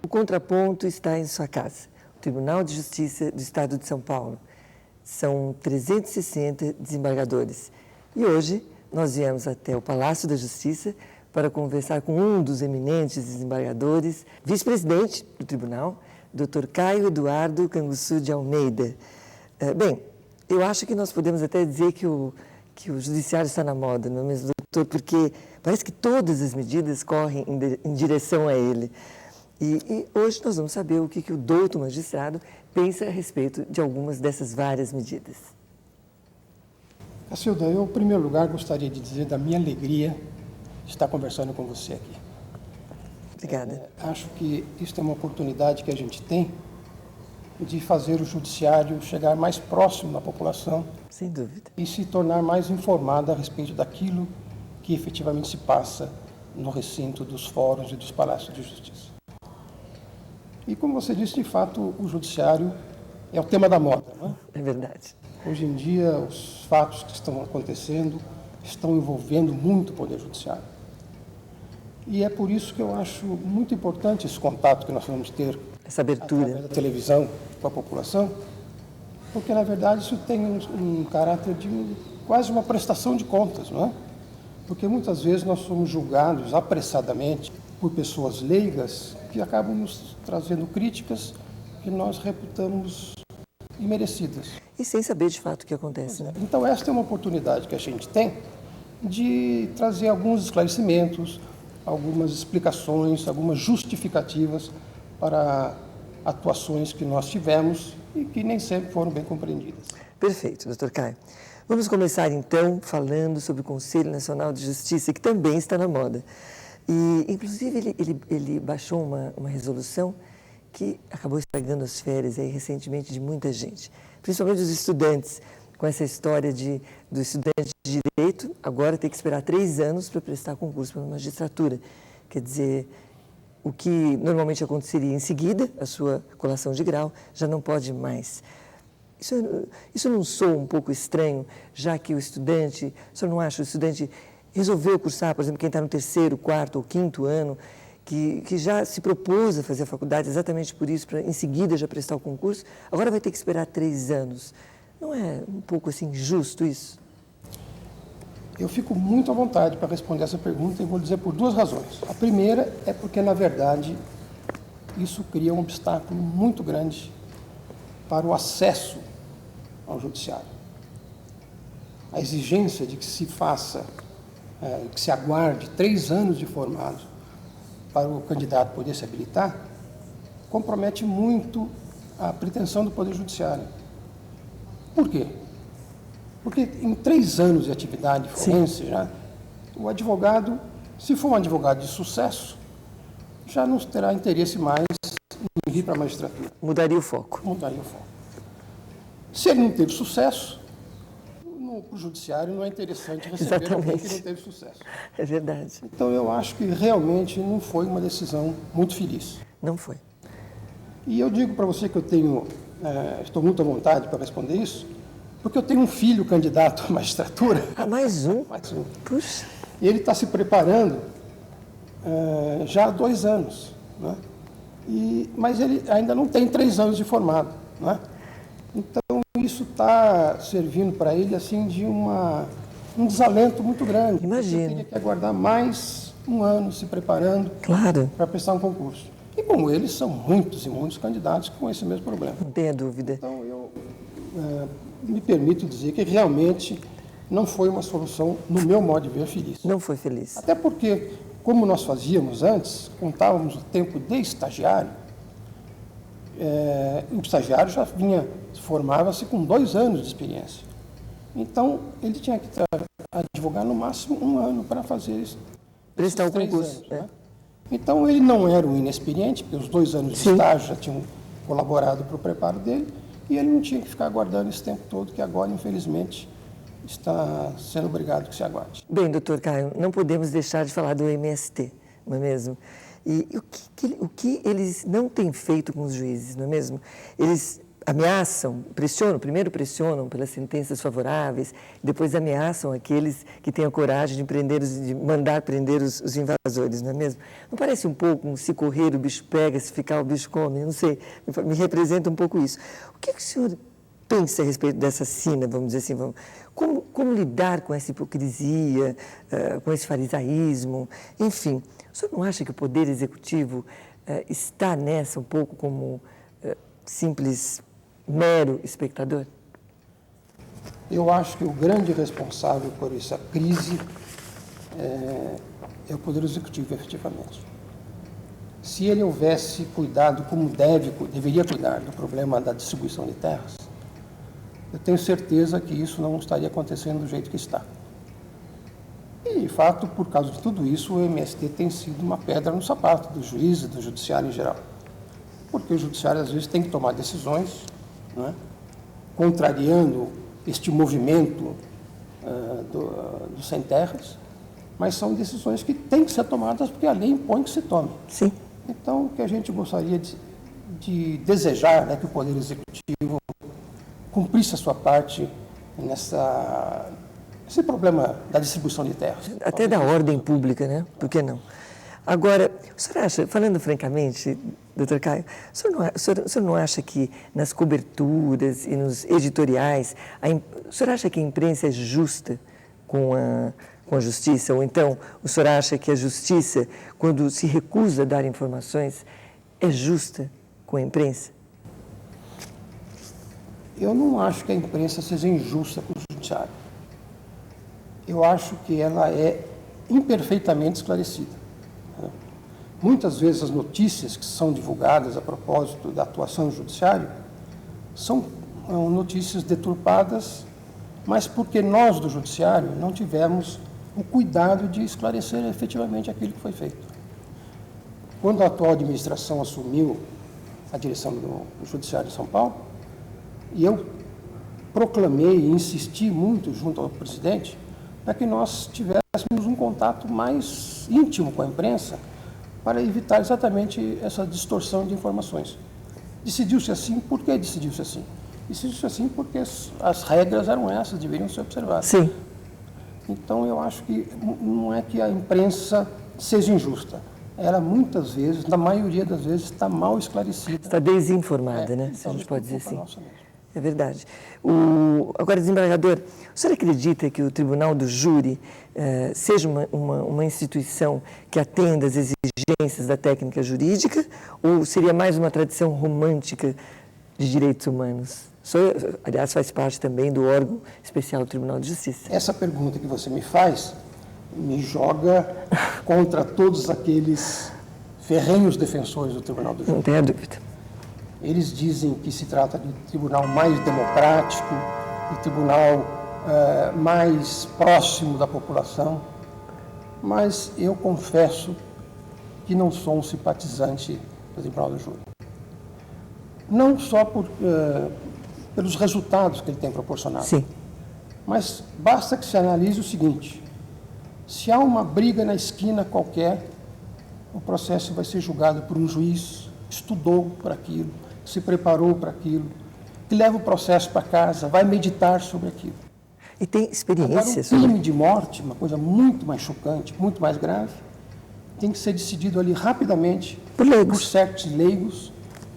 O contraponto está em sua casa, o Tribunal de Justiça do Estado de São Paulo. São 360 desembargadores. E hoje nós viemos até o Palácio da Justiça para conversar com um dos eminentes desembargadores, vice-presidente do tribunal, Dr. Caio Eduardo Canguçu de Almeida. Bem, eu acho que nós podemos até dizer que o judiciário está na moda, não é mesmo, doutor? Porque parece que todas as medidas correm em direção a ele. E hoje nós vamos saber o que o doutor magistrado pensa a respeito de algumas dessas várias medidas. Cacilda, eu, em primeiro lugar, gostaria de dizer da minha alegria de estar conversando com você aqui. Obrigada. Acho que isso é uma oportunidade que a gente tem de fazer o judiciário chegar mais próximo da população. Sem dúvida. E se tornar mais informado a respeito daquilo que efetivamente se passa no recinto dos fóruns e dos palácios de justiça. E como você disse, de fato, o judiciário é o tema da moda, não é? É verdade. Hoje em dia, os fatos que estão acontecendo estão envolvendo muito o Poder Judiciário. E é por isso que eu acho muito importante esse contato que nós vamos ter essa abertura através da televisão com a população, porque, na verdade, isso tem um caráter de quase uma prestação de contas, não é? Porque muitas vezes nós somos julgados apressadamente por pessoas leigas que acabam nos trazendo críticas que nós reputamos imerecidas. E sem saber de fato o que acontece. Né? Então, esta é uma oportunidade que a gente tem de trazer alguns esclarecimentos, algumas explicações, algumas justificativas para atuações que nós tivemos e que nem sempre foram bem compreendidas. Perfeito, doutor Caio. Vamos começar, então, falando sobre o Conselho Nacional de Justiça, que também está na moda. E, inclusive, ele baixou uma resolução que acabou estragando as férias aí, recentemente de muita gente, principalmente os estudantes, com essa história do estudante de Direito agora ter que esperar 3 anos para prestar concurso para a magistratura. Quer dizer, o que normalmente aconteceria em seguida, a sua colação de grau, já não pode mais. Isso não soa um pouco estranho, já que o senhor não acha, o estudante resolveu cursar, por exemplo, quem está no 3º, 4º ou 5º ano, que já se propôs a fazer a faculdade exatamente por isso, para em seguida já prestar o concurso, agora vai ter que esperar 3 anos. Não é um pouco assim justo isso? Eu fico muito à vontade para responder essa pergunta e vou dizer por 2 razões. A primeira é porque, na verdade, isso cria um obstáculo muito grande para o acesso ao judiciário. A exigência de que se faça, que se aguarde 3 anos de formado para o candidato poder se habilitar, compromete muito a pretensão do Poder Judiciário. Por quê? Porque em 3 anos de atividade forense, já, o advogado, se for um advogado de sucesso, já não terá interesse mais em vir para a magistratura. Mudaria o foco. Mudaria o foco. Se ele não teve sucesso, para o judiciário não é interessante receber alguém que não teve sucesso. É verdade. Então, eu acho que realmente não foi uma decisão muito feliz. Não foi. E eu digo para você que eu estou muito à vontade para responder isso, porque eu tenho um filho candidato à magistratura. Ah, mais um? Mais um. Puxa. E ele está se preparando já há 2 anos. Né? Mas ele ainda não tem 3 anos de formado. Né? Então, isso está servindo para ele assim, de um desalento muito grande. Imagino. Ele teria que aguardar mais 1 ano se preparando para prestar um concurso. E como eles, são muitos e muitos candidatos com esse mesmo problema. Não tenha dúvida. Então, eu me permito dizer que realmente não foi uma solução, no meu modo de ver, feliz. Não foi feliz. Até porque, como nós fazíamos antes, contávamos o tempo de estagiário, o estagiário já formava-se com 2 anos de experiência. Então, ele tinha que advogar no máximo 1 ano para fazer isso. Prestar o concurso. Anos, né? Então, ele não era um inexperiente, porque os 2 anos de estágio já tinham colaborado para o preparo dele, e ele não tinha que ficar aguardando esse tempo todo, que agora, infelizmente, está sendo obrigado que se aguarde. Bem, doutor Caio, não podemos deixar de falar do MST, não é mesmo? E o que eles não têm feito com os juízes, não é mesmo? Eles ameaçam, primeiro pressionam pelas sentenças favoráveis, depois ameaçam aqueles que têm a coragem de mandar prender os invasores, não é mesmo? Não parece um pouco se correr o bicho pega, se ficar o bicho come? Não sei, me representa um pouco isso. O que o senhor pensa a respeito dessa sina, vamos dizer assim, como lidar com essa hipocrisia, com esse farisaísmo, enfim. O senhor não acha que o Poder Executivo está nessa um pouco como simples, mero espectador? Eu acho que o grande responsável por essa crise é o Poder Executivo, efetivamente. Se ele houvesse cuidado como deveria cuidar do problema da distribuição de terras, eu tenho certeza que isso não estaria acontecendo do jeito que está. E, de fato, por causa de tudo isso, o MST tem sido uma pedra no sapato dos juízes e do judiciário em geral. Porque o judiciário, às vezes, tem que tomar decisões, né, contrariando este movimento dos sem terras, mas são decisões que têm que ser tomadas porque a lei impõe que se tome. Sim. Então, o que a gente gostaria de desejar, né, que o Poder Executivo cumprisse a sua parte nesse problema da distribuição de terras. Até da ordem pública, né? Por que não? Agora, o senhor acha, falando francamente, doutor Caio, o senhor não acha que nas coberturas e nos editoriais, o senhor acha que a imprensa é justa com a justiça? Ou então, o senhor acha que a justiça, quando se recusa a dar informações, é justa com a imprensa? Eu não acho que a imprensa seja injusta com o judiciário. Eu acho que ela é imperfeitamente esclarecida. Muitas vezes as notícias que são divulgadas a propósito da atuação do judiciário são notícias deturpadas, mas porque nós do judiciário não tivemos o cuidado de esclarecer efetivamente aquilo que foi feito. Quando a atual administração assumiu a direção do judiciário de São Paulo, e eu proclamei e insisti muito junto ao presidente para que nós tivéssemos um contato mais íntimo com a imprensa para evitar exatamente essa distorção de informações. Decidiu-se assim, por que decidiu-se assim? Decidiu-se assim porque as regras eram essas, deveriam ser observadas. Sim. Então, eu acho que não é que a imprensa seja injusta. Ela, muitas vezes, na maioria das vezes, está mal esclarecida. Está desinformada, né? Se a gente pode dizer assim. É verdade. Agora, desembargador, o senhor acredita que o Tribunal do Júri seja uma instituição que atenda às exigências da técnica jurídica ou seria mais uma tradição romântica de direitos humanos? O senhor, aliás, faz parte também do órgão especial do Tribunal de Justiça. Essa pergunta que você me faz me joga contra todos aqueles ferrenhos defensores do Tribunal do Júri. Não tenha dúvida. Eles dizem que se trata de tribunal mais democrático, de tribunal mais próximo da população, mas eu confesso que não sou um simpatizante do Tribunal do Júri. Não só pelos resultados que ele tem proporcionado, Sim. mas basta que se analise o seguinte: se há uma briga na esquina qualquer, o processo vai ser julgado por um juiz que estudou para aquilo, se preparou para aquilo, que leva o processo para casa, vai meditar sobre aquilo. E tem experiência sobre... Agora, um crime de morte, uma coisa muito mais chocante, muito mais grave, tem que ser decidido ali rapidamente por certos leigos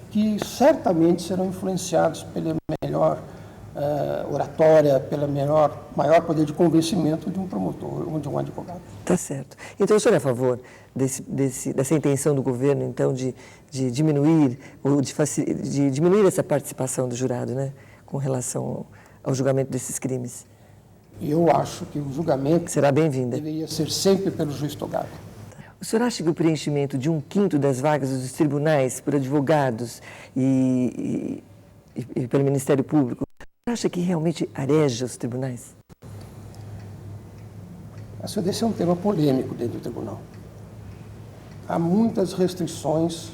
que certamente serão influenciados pela melhor oratória, pelo maior poder de convencimento de um promotor ou de um advogado. Tá certo. Então, o senhor é a favor dessa intenção do governo, então, de diminuir ou de diminuir essa participação do jurado, né, com relação ao julgamento desses crimes? Eu acho que o julgamento será bem-vinda. Deveria ser sempre pelo juiz togado. O senhor acha que o preenchimento de 1/5 das vagas dos tribunais por advogados e pelo Ministério Público, o senhor acha que realmente areja os tribunais? Esse é um tema polêmico dentro do tribunal. Há muitas restrições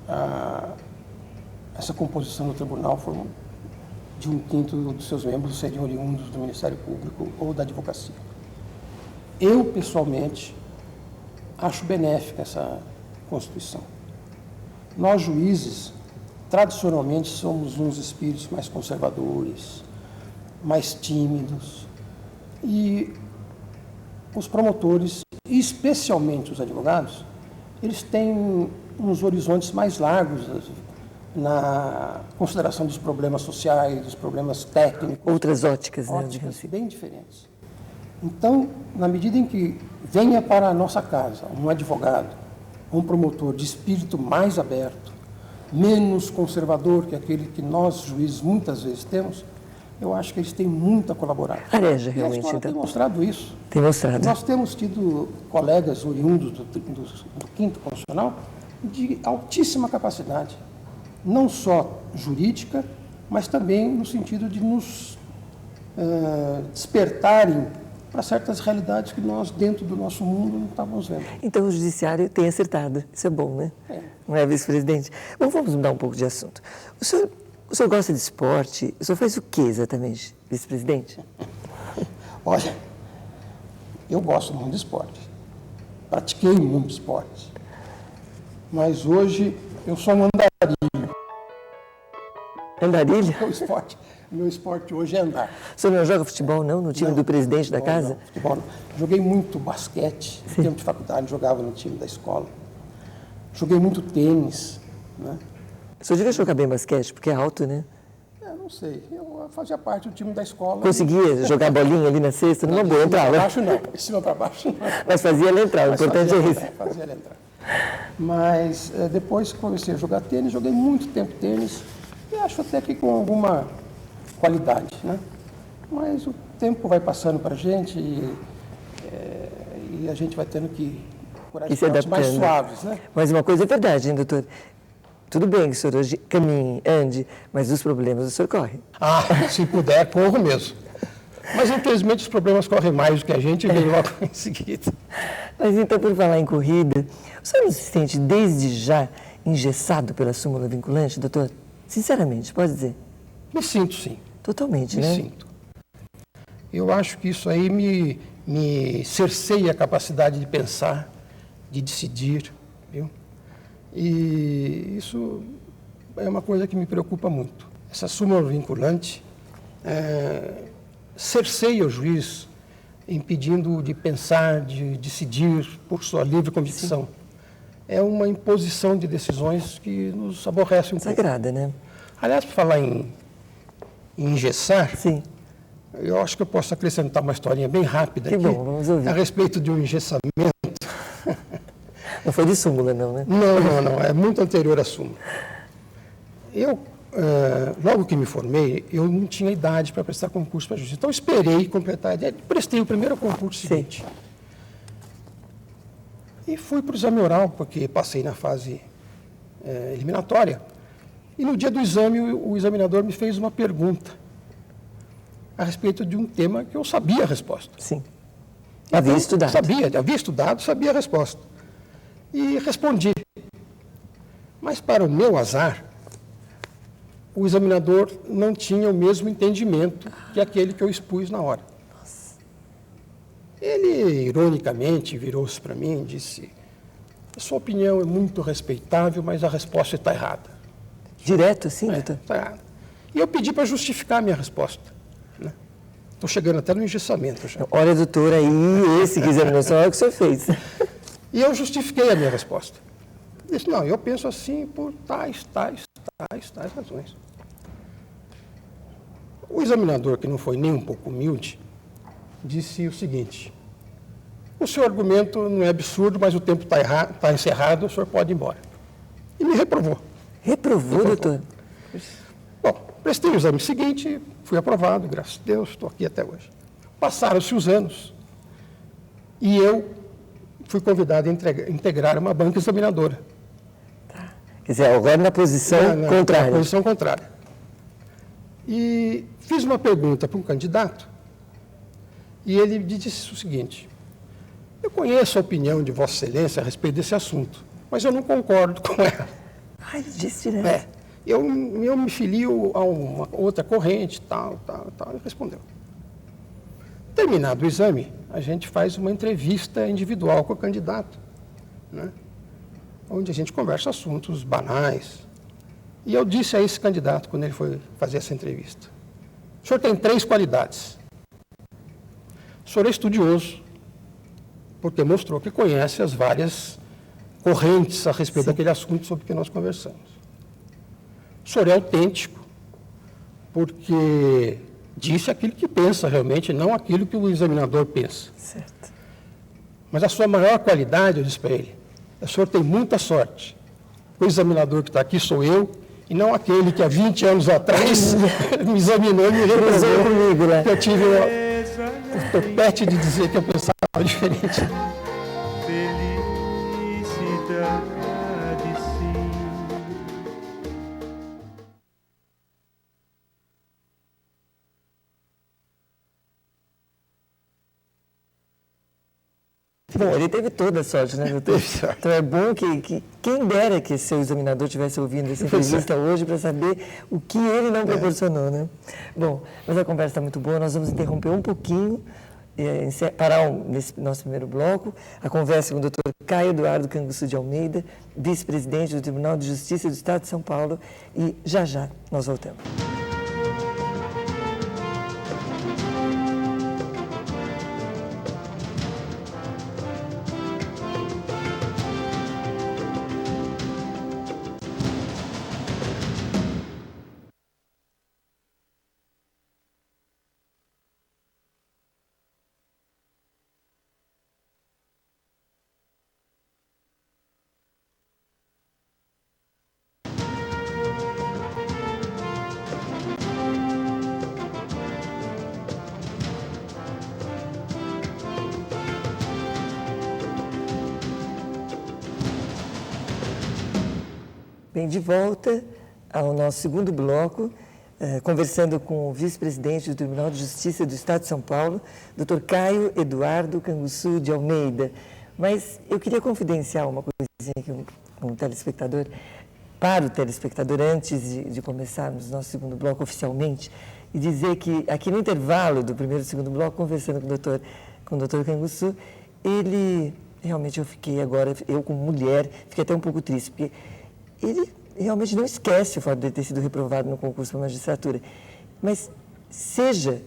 a essa composição do tribunal, de 1/5 dos seus membros seriam oriundos do Ministério Público ou da advocacia. Eu, pessoalmente, acho benéfica essa Constituição. Nós, juízes, tradicionalmente somos uns espíritos mais conservadores, mais tímidos, e os promotores, e especialmente os advogados, eles têm uns horizontes mais largos na consideração dos problemas sociais, dos problemas técnicos. Outras óticas, né? Óticas bem diferentes. Então, na medida em que venha para a nossa casa um advogado, um promotor de espírito mais aberto, menos conservador que aquele que nós, juízes, muitas vezes temos, eu acho que eles têm muito a colaborar. Areja, E a realmente, história então. tem mostrado isso. Tem mostrado. Nós temos tido colegas oriundos do quinto constitucional de altíssima capacidade, não só jurídica, mas também no sentido de nos despertarem para certas realidades que nós, dentro do nosso mundo, não estávamos vendo. Então o judiciário tem acertado, isso é bom, né? Não é, vice-presidente? Bom, vamos mudar um pouco de assunto. O senhor gosta de esporte? O senhor faz o que exatamente, vice-presidente? Olha, eu gosto muito de esporte, pratiquei muito esporte, mas hoje eu sou um andarilho. Andarilho? Meu esporte hoje é andar. O senhor não joga futebol, não? No time do presidente da casa? Não, futebol não. Joguei muito basquete, no tempo de faculdade, jogava no time da escola. Joguei muito tênis, né? O senhor devia jogar bem basquete, porque é alto, né? Não sei, eu fazia parte do time da escola. Conseguia jogar bolinha ali na cesta? Numa boa, entrava? De cima para baixo não, de cima para baixo não. Mas fazia ele entrar, o importante é isso. Fazia ele entrar. Mas depois que comecei a jogar tênis, joguei muito tempo tênis, e acho até que com alguma qualidade, né? Mas o tempo vai passando para a gente e a gente vai tendo que procurar esportes mais suaves, né? Mas uma coisa é verdade, hein, doutor? Tudo bem que o senhor hoje caminhe, ande, mas os problemas o senhor corre. Se puder, corro mesmo. Mas, infelizmente, os problemas correm mais do que a gente e vem logo em seguida. Mas então, por falar em corrida, o senhor não se sente desde já engessado pela súmula vinculante, doutor? Sinceramente, pode dizer? Me sinto, sim. Totalmente, né? Me sinto. Eu acho que isso aí me cerceia a capacidade de pensar, de decidir, viu? E isso é uma coisa que me preocupa muito. Essa súmula vinculante cerceia o juiz, impedindo de pensar, de decidir por sua livre convicção. Sim. É uma imposição de decisões que nos aborrece um pouco. Desagrada, né? Aliás, para falar em engessar, sim, eu acho que eu posso acrescentar uma historinha bem rápida que aqui, bom, vamos ouvir. A respeito de um engessamento. Não foi de súmula, não, né? Não, é muito anterior à súmula. Eu, logo que me formei, eu não tinha idade para prestar concurso para justiça. Então, eu esperei completar a idade, prestei o primeiro concurso seguinte. Sim. E fui para o exame oral, porque passei na fase eliminatória. E no dia do exame, o examinador me fez uma pergunta a respeito de um tema que eu sabia a resposta. Sim. Havia estudado. Havia estudado, sabia a resposta. E respondi. Mas, para o meu azar, o examinador não tinha o mesmo entendimento que aquele que eu expus na hora. Nossa. Ele, ironicamente, virou-se para mim e disse: a sua opinião é muito respeitável, mas a resposta está errada. Direto, assim, doutor? Está errada. E eu pedi para justificar a minha resposta. Estou chegando até no engessamento já. Olha, doutor, aí esse que examinou só é o que o senhor fez. E eu justifiquei a minha resposta. Disse: não, eu penso assim por tais razões. O examinador, que não foi nem um pouco humilde, disse o seguinte: o seu argumento não é absurdo, mas o tempo está encerrado, o senhor pode ir embora. E me reprovou. Reprovou, doutor? Bom, prestei o exame seguinte, fui aprovado, graças a Deus, estou aqui até hoje. Passaram-se os anos e eu fui convidado a integrar uma banca examinadora. Tá. Quer dizer, agora na posição contrária. Na posição contrária. E fiz uma pergunta para um candidato e ele disse o seguinte: eu conheço a opinião de Vossa Excelência a respeito desse assunto, mas eu não concordo com ela. Ele disse direto. Eu me filio a uma outra corrente, tal, ele respondeu. Terminado o exame, a gente faz uma entrevista individual com o candidato, né? Onde a gente conversa assuntos banais. E eu disse a esse candidato, quando ele foi fazer essa entrevista, o senhor tem 3 qualidades. O senhor é estudioso, porque mostrou que conhece as várias correntes a respeito daquele assunto sobre que nós conversamos. O senhor é autêntico, porque disse aquilo que pensa realmente, não aquilo que o examinador pensa. Certo. Mas a sua maior qualidade, eu disse para ele, o senhor tem muita sorte. O examinador que está aqui sou eu, e não aquele que há 20 anos atrás me examinou e me reprovou comigo, né? que eu tive o topete de dizer que eu pensava diferente. Felicidade, sim. Bom, ele teve toda a sorte, né, doutor? Então é bom que quem dera que seu examinador estivesse ouvindo essa entrevista hoje para saber o que ele não proporcionou, né? Bom, mas a conversa está muito boa, nós vamos interromper um pouquinho, parar nesse nosso primeiro bloco, a conversa com o doutor Caio Eduardo Canguçu de Almeida, vice-presidente do Tribunal de Justiça do Estado de São Paulo, e já nós voltamos. Bem, de volta ao nosso segundo bloco, conversando com o vice-presidente do Tribunal de Justiça do Estado de São Paulo, Dr. Caio Eduardo Canguçu de Almeida. Mas eu queria confidenciar uma coisinha aqui com o telespectador, para o telespectador, antes de começarmos nosso segundo bloco oficialmente, e dizer que aqui no intervalo do primeiro e segundo bloco, conversando com o Dr. Canguçu, ele, realmente eu fiquei agora, eu como mulher, fiquei até um pouco triste, porque ele realmente não esquece o fato de ter sido reprovado no concurso para magistratura. Mas seja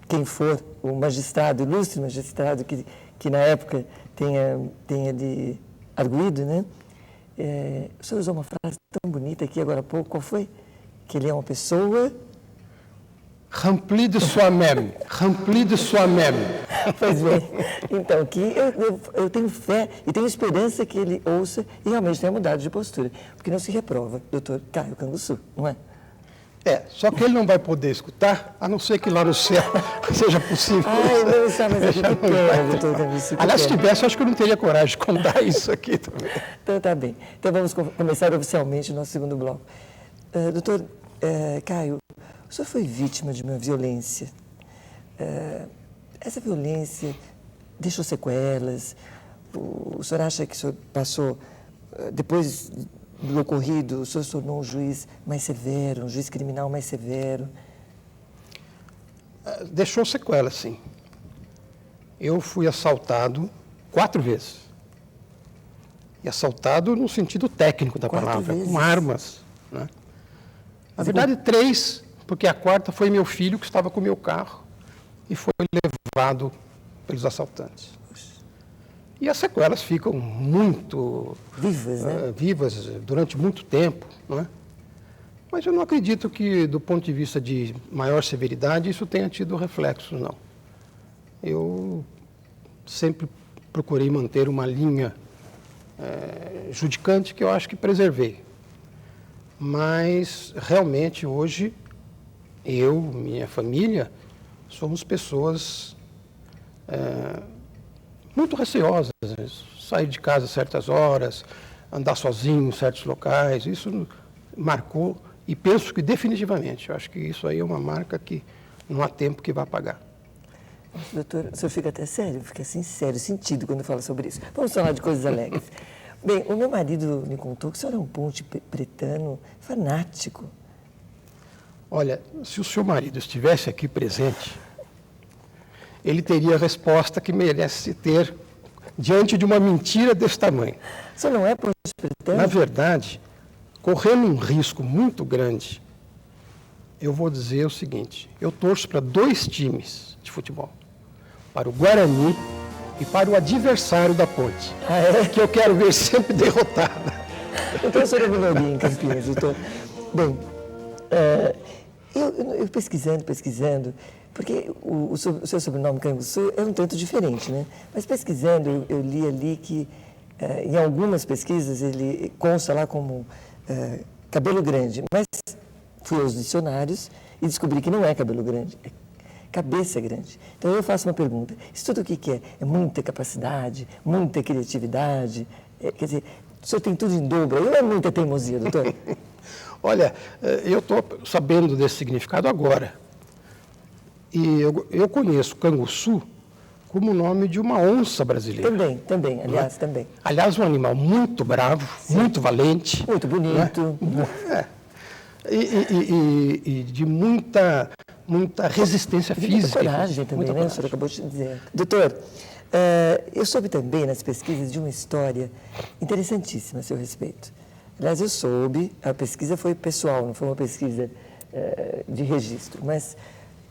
quem for o magistrado, ilustre magistrado, que na época tenha lhe arguído, né? O senhor usou uma frase tão bonita aqui agora há pouco, qual foi? Que ele é uma pessoa... Rempli de soi-même, rempli de soi-même. Pois bem, então, que eu tenho fé e tenho esperança que ele ouça e realmente tenha mudado de postura, porque não se reprova, doutor Caio Canguçu, não é? Só que ele não vai poder escutar, a não ser que lá no céu seja possível. Ai, não está, mas aqui que pena, doutor Canguçu. Aliás, se tivesse, acho que eu não teria coragem de contar isso aqui também. Então, tá bem. Então, vamos começar oficialmente o nosso segundo bloco. Doutor Caio, o senhor foi vítima de uma violência. Essa violência deixou sequelas? O senhor acha que o senhor passou, depois do ocorrido, o senhor se tornou um juiz mais severo, um juiz criminal mais severo? Deixou sequelas, sim. Eu fui assaltado 4 vezes. E assaltado no sentido técnico da 4 palavra, vezes? com armas, né? Na verdade, 3, porque a 4ª foi meu filho que estava com o meu carro e foi levado pelos assaltantes. E as sequelas ficam muito Vivas, né? Vivas durante muito tempo, não é? Mas eu não acredito que, do ponto de vista de maior severidade, isso tenha tido reflexos, não. Eu sempre procurei manter uma linha judicante que eu acho que preservei. Mas, realmente, hoje, eu, minha família, somos pessoas muito receosas. Sair de casa a certas horas, andar sozinho em certos locais, isso marcou, e penso que definitivamente, eu acho que isso aí é uma marca que não há tempo que vá apagar. Doutor, o senhor fica até sério, fica assim sério, sentido quando fala sobre isso. Vamos falar de coisas alegres. Bem, o meu marido me contou que o senhor é um ponte pretano fanático. Olha, se o seu marido estivesse aqui presente, ele teria a resposta que merece ter diante de uma mentira desse tamanho. O senhor não é ponte pretano? Na verdade, correndo um risco muito grande, eu vou dizer o seguinte: eu torço para 2 times de futebol, para o Guarani e para o adversário da Ponte, que eu quero ver sempre derrotada. Então, o senhor é minoria em Campinas, doutor. Bem, eu pesquisando, porque o seu sobrenome Canguçu é um tanto diferente, né? Mas pesquisando, eu li ali que em algumas pesquisas ele consta lá como cabelo grande, mas fui aos dicionários e descobri que não é cabelo grande, é cabeça grande. Então eu faço uma pergunta: isso tudo o que é? É muita capacidade, muita criatividade? Quer dizer, o senhor tem tudo em dobro, ou é muita teimosia, doutor? Olha, eu estou sabendo desse significado agora. E eu conheço Canguçu como o nome de uma onça brasileira. Também, aliás, também. Aliás, um animal muito bravo, sim, muito valente. Muito bonito. Né? E de muita resistência física. Coragem também, né? O senhor acabou de dizer. Doutor, eu soube também nas pesquisas de uma história interessantíssima a seu respeito. Aliás, eu soube, a pesquisa foi pessoal, não foi uma pesquisa de registro, mas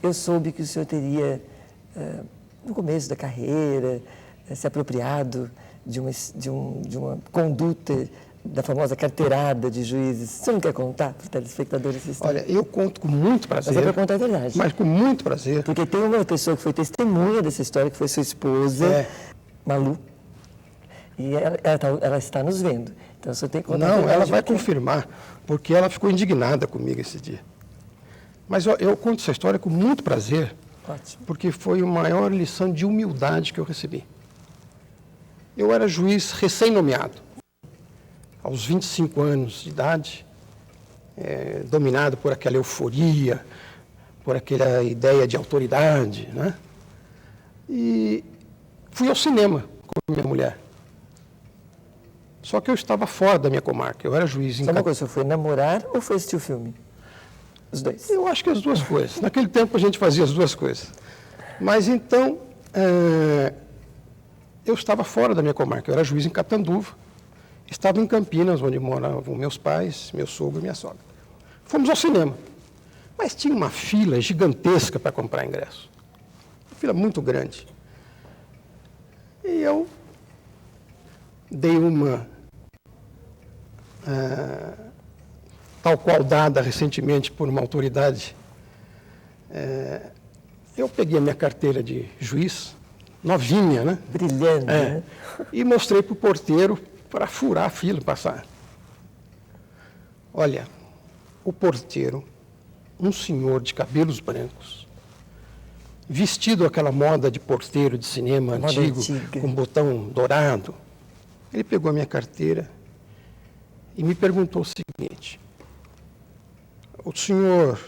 eu soube que o senhor teria, no começo da carreira, se apropriado de uma conduta da famosa carteirada de juízes. Você não quer contar para os telespectadores essa história? Olha, eu conto com muito prazer. Mas é para contar a verdade. Mas com muito prazer. Porque tem uma pessoa que foi testemunha dessa história, que foi sua esposa, Malu, e ela está nos vendo. Então, você tem que contar a verdade. Não, ela vai confirmar, porque ela ficou indignada comigo esse dia. Mas eu conto essa história com muito prazer. Ótimo. Porque foi a maior lição de humildade que eu recebi. Eu era juiz recém-nomeado, aos 25 anos de idade, dominado por aquela euforia, por aquela ideia de autoridade, né? E fui ao cinema com minha mulher. Só que eu estava fora da minha comarca, eu era juiz em... Sabe uma coisa, o senhor foi namorar ou foi assistir o filme? Os dois? Eu acho que as duas coisas. Naquele tempo a gente fazia as duas coisas. Mas então, eu estava fora da minha comarca, eu era juiz em Catanduva, estava em Campinas, onde moravam meus pais, meu sogro e minha sogra. Fomos ao cinema, mas tinha uma fila gigantesca para comprar ingresso, uma fila muito grande. E eu dei uma, tal qual dada recentemente por uma autoridade, eu peguei a minha carteira de juiz, novinha, né? Brilhante, né? E mostrei para o porteiro para furar a fila e passar. Olha, o porteiro, um senhor de cabelos brancos, vestido aquela moda de porteiro de cinema antigo, com botão dourado, ele pegou a minha carteira e me perguntou o seguinte: o senhor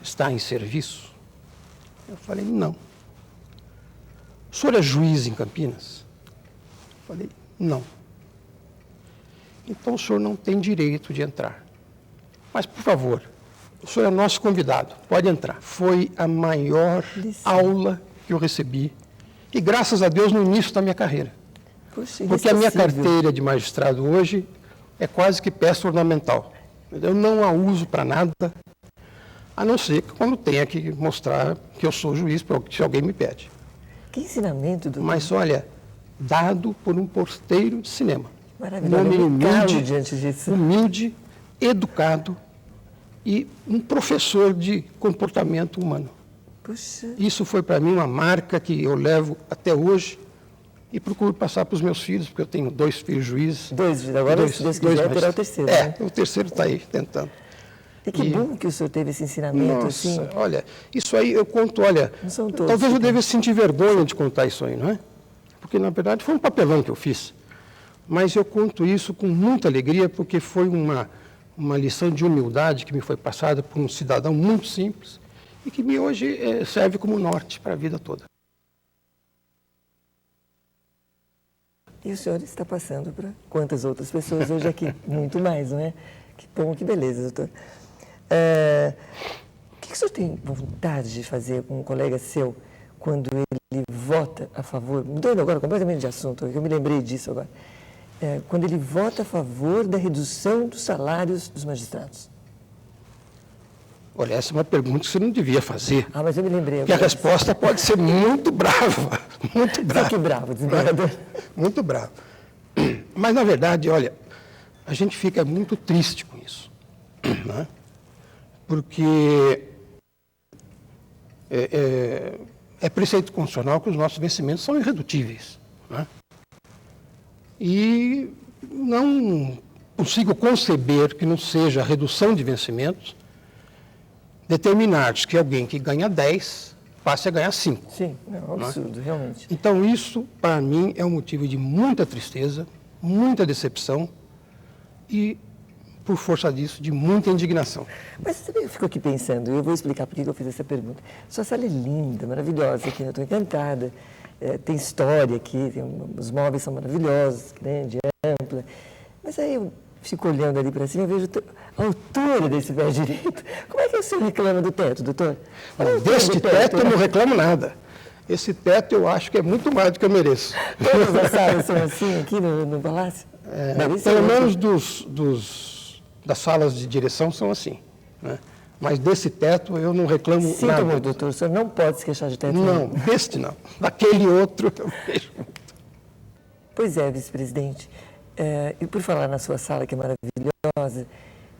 está em serviço? Eu falei, não. O senhor é juiz em Campinas? Eu falei, não. Então o senhor não tem direito de entrar. Mas, por favor, o senhor é nosso convidado, pode entrar. Foi a maior aula que eu recebi, e graças a Deus no início da minha carreira. Puxa, porque a minha carteira de magistrado hoje é quase que peça ornamental. Eu não a uso para nada, a não ser que quando tenha que mostrar que eu sou juiz, se alguém me pede. Que ensinamento, doutor. Mas, olha, dado por um porteiro de cinema. Maravilhoso. Um homem humilde, diante disso. humilde, educado e um professor de comportamento humano. Puxa. Isso foi para mim uma marca que eu levo até hoje e procuro passar para os meus filhos, porque eu tenho 2 filhos juízes. Agora, se Deus quiser, terá o terceiro. É, né? O terceiro está aí, tentando. E que bom que o senhor teve esse ensinamento, Nossa, assim. olha, isso aí eu conto, olha, Não são todos talvez eu que devesse sentir vergonha de contar isso aí, não é? Porque, na verdade, foi um papelão que eu fiz. Mas eu conto isso com muita alegria, porque foi uma lição de humildade que me foi passada por um cidadão muito simples e que me hoje serve como norte para a vida toda. E o senhor está passando para quantas outras pessoas hoje aqui? Muito mais, não é? Que bom, que beleza, doutor. O que o senhor tem vontade de fazer com um colega seu quando ele vota a favor, mudando agora completamente de assunto, eu me lembrei disso agora, quando ele vota a favor da redução dos salários dos magistrados? Olha, essa é uma pergunta que você não devia fazer. Ah, mas eu me lembrei. Porque a resposta pode ser muito brava, muito brava. Que bravo, desembargador. Muito bravo. Mas, na verdade, olha, a gente fica muito triste com isso, né? Porque é preceito constitucional que os nossos vencimentos são irredutíveis, né? E não consigo conceber que não seja a redução de vencimentos determinar que alguém que ganha 10 passe a ganhar 5. Sim, é um absurdo, realmente. Então, isso, para mim, é um motivo de muita tristeza, muita decepção e, por força disso, de muita indignação. Mas sabe, eu fico aqui pensando, e eu vou explicar por que eu fiz essa pergunta. Sua sala é linda, maravilhosa aqui, eu estou encantada. Tem história aqui, os móveis são maravilhosos, grande, ampla. Mas aí eu fico olhando ali para cima e vejo a altura desse pé direito. Como é que o senhor reclama do teto, doutor? Deste teto eu não reclamo nada. Esse teto eu acho que é muito mais do que eu mereço. Todas as salas são assim aqui no Palácio? Pelo menos das salas de direção são assim, né? Mas desse teto eu não reclamo Sinto nada. muito, doutor, o senhor não pode se queixar de teto. Não, deste não. Daquele outro eu vejo muito. Pois é, vice-presidente. E por falar na sua sala, que é maravilhosa,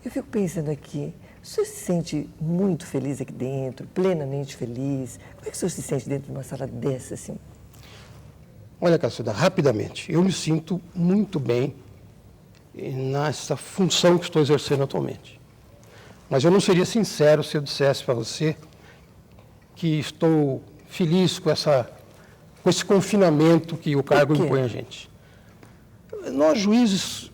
eu fico pensando aqui, o senhor se sente muito feliz aqui dentro, plenamente feliz? Como é que o senhor se sente dentro de uma sala dessa, assim? Olha, Cacilda, rapidamente, eu me sinto muito bem nessa função que estou exercendo atualmente. Mas eu não seria sincero se eu dissesse para você que estou feliz com esse confinamento que o cargo impõe a gente. Nós, juízes,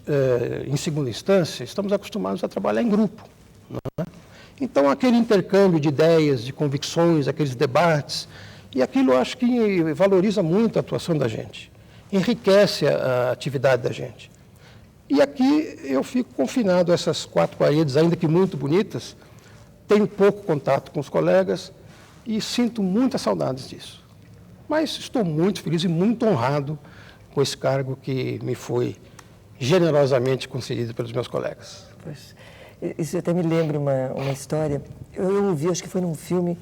em segunda instância, estamos acostumados a trabalhar em grupo, né? Então, aquele intercâmbio de ideias, de convicções, aqueles debates, e aquilo eu acho que valoriza muito a atuação da gente, enriquece a atividade da gente. E aqui eu fico confinado a essas 4 paredes, ainda que muito bonitas, tenho pouco contato com os colegas e sinto muitas saudades disso. Mas estou muito feliz e muito honrado com esse cargo que me foi generosamente concedido pelos meus colegas. Pois, isso até me lembra uma história. Eu ouvi, acho que foi num filme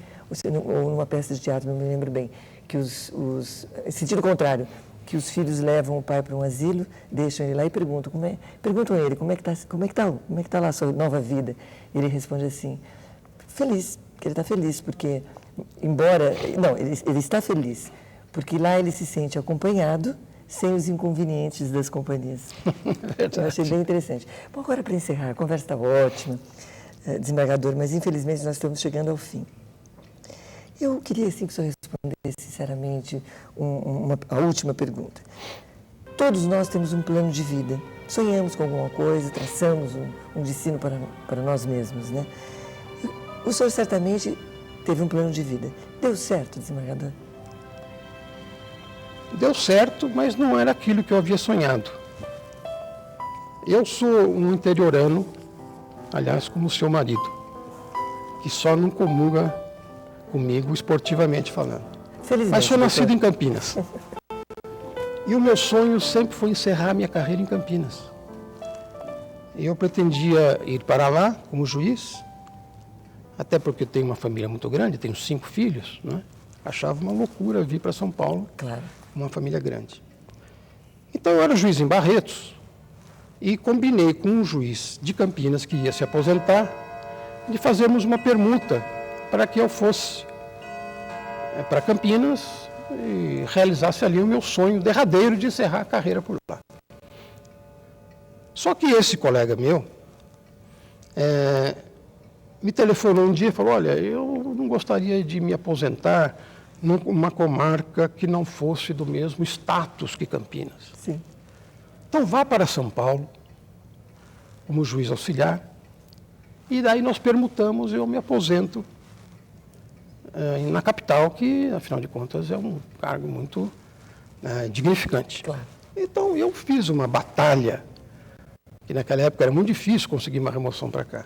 ou numa peça de teatro, não me lembro bem, que em sentido contrário, que os filhos levam o pai para um asilo, deixam ele lá e perguntam a ele como é que tá lá a sua nova vida. E ele responde assim: feliz, que ele está feliz porque ele está feliz porque lá ele se sente acompanhado, sem os inconvenientes das companhias. Eu achei bem interessante. Bom, agora para encerrar, a conversa está ótima, desembargador, mas infelizmente nós estamos chegando ao fim. Eu queria, assim, que o senhor respondesse, sinceramente, a última pergunta. Todos nós temos um plano de vida. Sonhamos com alguma coisa, traçamos um destino para nós mesmos, né? O senhor certamente teve um plano de vida. Deu certo, desembargador? Deu certo, mas não era aquilo que eu havia sonhado. Eu sou um interiorano, aliás, como o seu marido, que só não comunga comigo esportivamente falando. Felizmente, mas sou nascido em Campinas. E o meu sonho sempre foi encerrar minha carreira em Campinas. Eu pretendia ir para lá como juiz, até porque eu tenho uma família muito grande, tenho 5 filhos, né? Achava uma loucura vir para São Paulo, claro, uma família grande. Então eu era juiz em Barretos e combinei com um juiz de Campinas que ia se aposentar de fazermos uma permuta para que eu fosse para Campinas e realizasse ali o meu sonho derradeiro de encerrar a carreira por lá. Só que esse colega meu me telefonou um dia e falou: olha, eu não gostaria de me aposentar numa comarca que não fosse do mesmo status que Campinas. Sim. Então vá para São Paulo como juiz auxiliar e daí nós permutamos e eu me aposento na capital, que afinal de contas é um cargo muito dignificante. Claro. Então eu fiz uma batalha, que naquela época era muito difícil conseguir uma remoção para cá.